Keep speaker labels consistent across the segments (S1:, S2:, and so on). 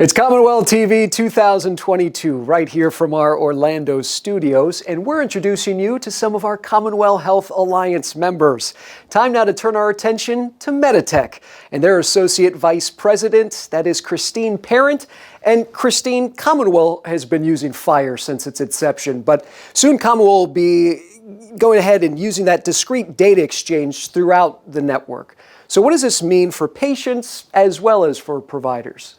S1: It's CommonWell TV 2022, right here from our Orlando studios, and we're introducing you to some of our CommonWell Health Alliance members. Time now to turn our attention to MEDITECH and their Associate Vice President, that is Christine Parent. And Christine, CommonWell has been using FHIR since its inception, but soon CommonWell will be going ahead and using that discrete data exchange throughout the network. So what does this mean for patients as well as for providers?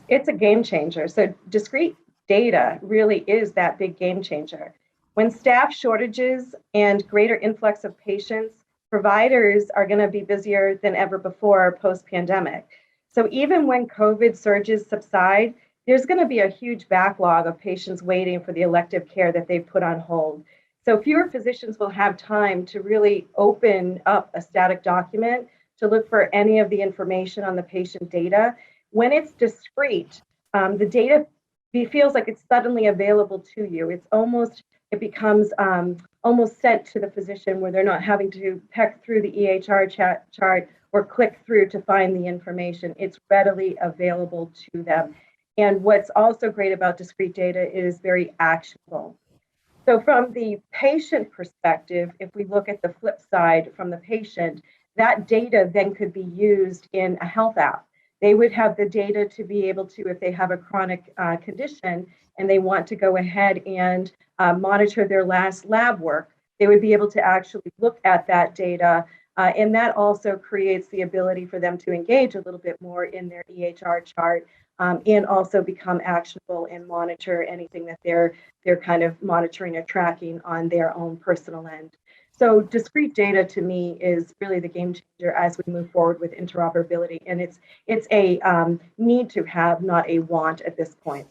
S2: It's a game changer. So discrete data really is that big game changer. When staff shortages and greater influx of patients, providers are going to be busier than ever before post-pandemic. So even when COVID surges subside, there's going to be a huge backlog of patients waiting for the elective care that they've put on hold. So fewer physicians will have time to really open up a static document to look for any of the information on the patient data. When it's discrete, the data feels like it's suddenly available to you. It becomes almost sent to the physician where they're not having to peck through the EHR chart or click through to find the information. It's readily available to them. And what's also great about discrete data, it is very actionable. So from the patient perspective, if we look at the flip side from the patient, that data then could be used in a health app. They would have the data to be able to, if they have a chronic condition and they want to go ahead and monitor their last lab work, they would be able to actually look at that data. And that also creates the ability for them to engage a little bit more in their EHR chart and also become actionable and monitor anything that they're kind of monitoring or tracking on their own personal end. So discrete data to me is really the game changer as we move forward with interoperability. And it's a need to have, not a want at this point.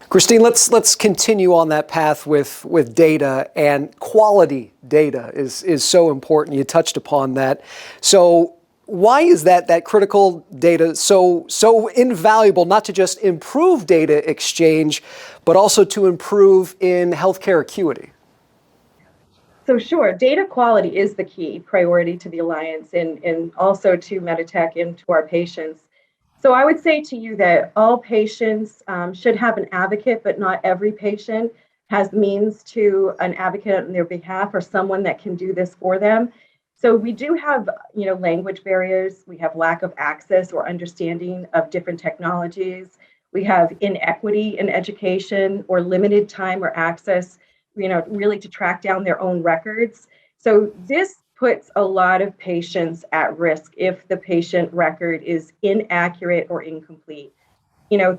S1: Christine, let's continue on that path with data, and quality data is so important. You touched upon that. So why is that critical data so invaluable, not to just improve data exchange, but also to improve in healthcare acuity?
S2: So sure, data quality is the key priority to the Alliance and also to MEDITECH and to our patients. So I would say to you that all patients should have an advocate, but not every patient has means to an advocate on their behalf or someone that can do this for them. So we do have, language barriers. We have lack of access or understanding of different technologies. We have inequity in education or limited time or access really to track down their own records. So this puts a lot of patients at risk if the patient record is inaccurate or incomplete.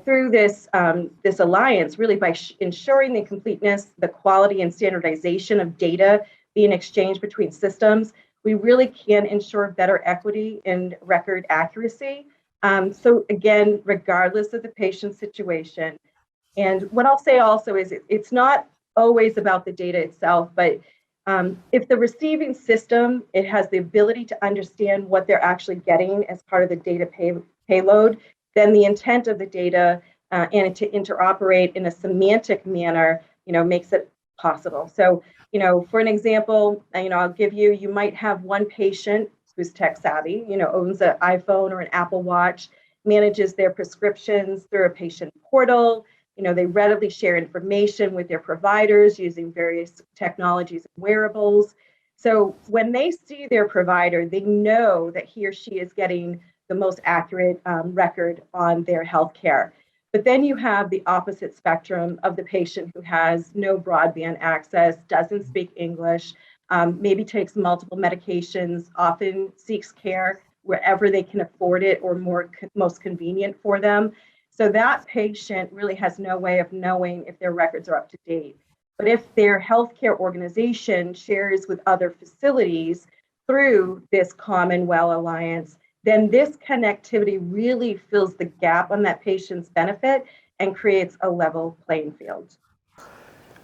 S2: Through this alliance, really by ensuring the completeness, the quality and standardization of data being exchanged between systems, we really can ensure better equity and record accuracy. So again, regardless of the patient's situation. And what I'll say also is it's not always about the data itself, but if the receiving system, it has the ability to understand what they're actually getting as part of the data payload, then the intent of the data and to interoperate in a semantic manner, makes it possible. So, for an example, I'll give you might have one patient who's tech savvy, owns an iPhone or an Apple Watch, manages their prescriptions through a patient portal. They readily share information with their providers using various technologies and wearables. So when they see their provider, they know that he or she is getting the most accurate record on their healthcare. But then you have the opposite spectrum of the patient who has no broadband access, doesn't speak English, maybe takes multiple medications, often seeks care wherever they can afford it or most convenient for them. So that patient really has no way of knowing if their records are up to date. But if their healthcare organization shares with other facilities through this CommonWell Alliance, then this connectivity really fills the gap on that patient's benefit and creates a level playing field.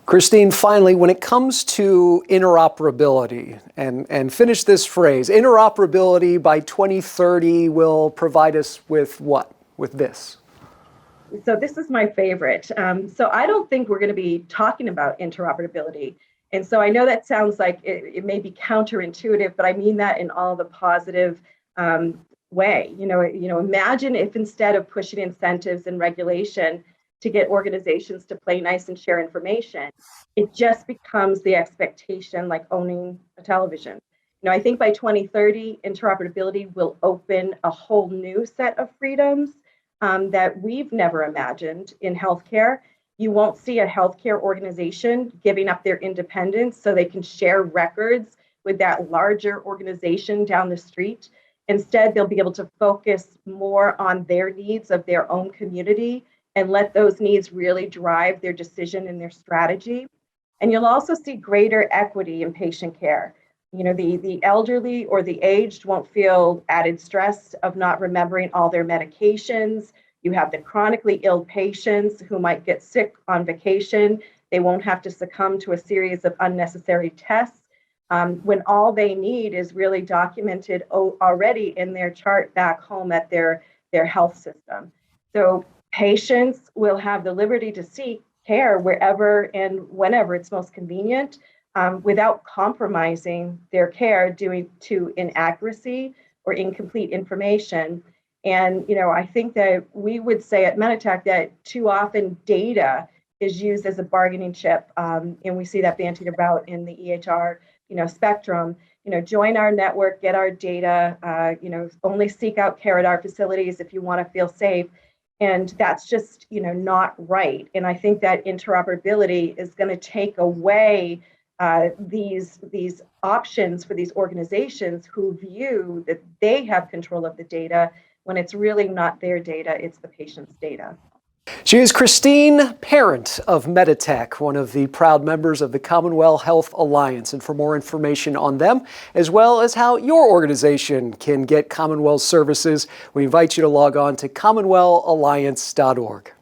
S1: Christine, finally, when it comes to interoperability, and finish this phrase, interoperability by 2030 will provide us with what? With this?
S2: So this is my favorite. So I don't think we're going to be talking about interoperability. And so I know that sounds like it may be counterintuitive, but I mean that in all the positive way. Imagine if instead of pushing incentives and regulation to get organizations to play nice and share information, it just becomes the expectation, like owning a television. I think by 2030, interoperability will open a whole new set of freedoms that we've never imagined in healthcare. You won't see a healthcare organization giving up their independence so they can share records with that larger organization down the street. Instead, they'll be able to focus more on their needs of their own community and let those needs really drive their decision and their strategy. And you'll also see greater equity in patient care. The elderly or the aged won't feel added stress of not remembering all their medications. You have the chronically ill patients who might get sick on vacation. They won't have to succumb to a series of unnecessary tests when all they need is really documented already in their chart back home at their health system. So patients will have the liberty to seek care wherever and whenever it's most convenient, without compromising their care due to inaccuracy or incomplete information. And I think that we would say at MEDITECH that too often data is used as a bargaining chip, and we see that bandied about in the EHR spectrum. Join our network, get our data. Only seek out care at our facilities if you want to feel safe. And that's just not right. And I think that interoperability is going to take away these options for these organizations who view that they have control of the data when it's really not their data, it's the patient's data.
S1: She is Christine Parent of MEDITECH, one of the proud members of the CommonWell Health Alliance. And for more information on them, as well as how your organization can get CommonWell services, we invite you to log on to CommonWellAlliance.org.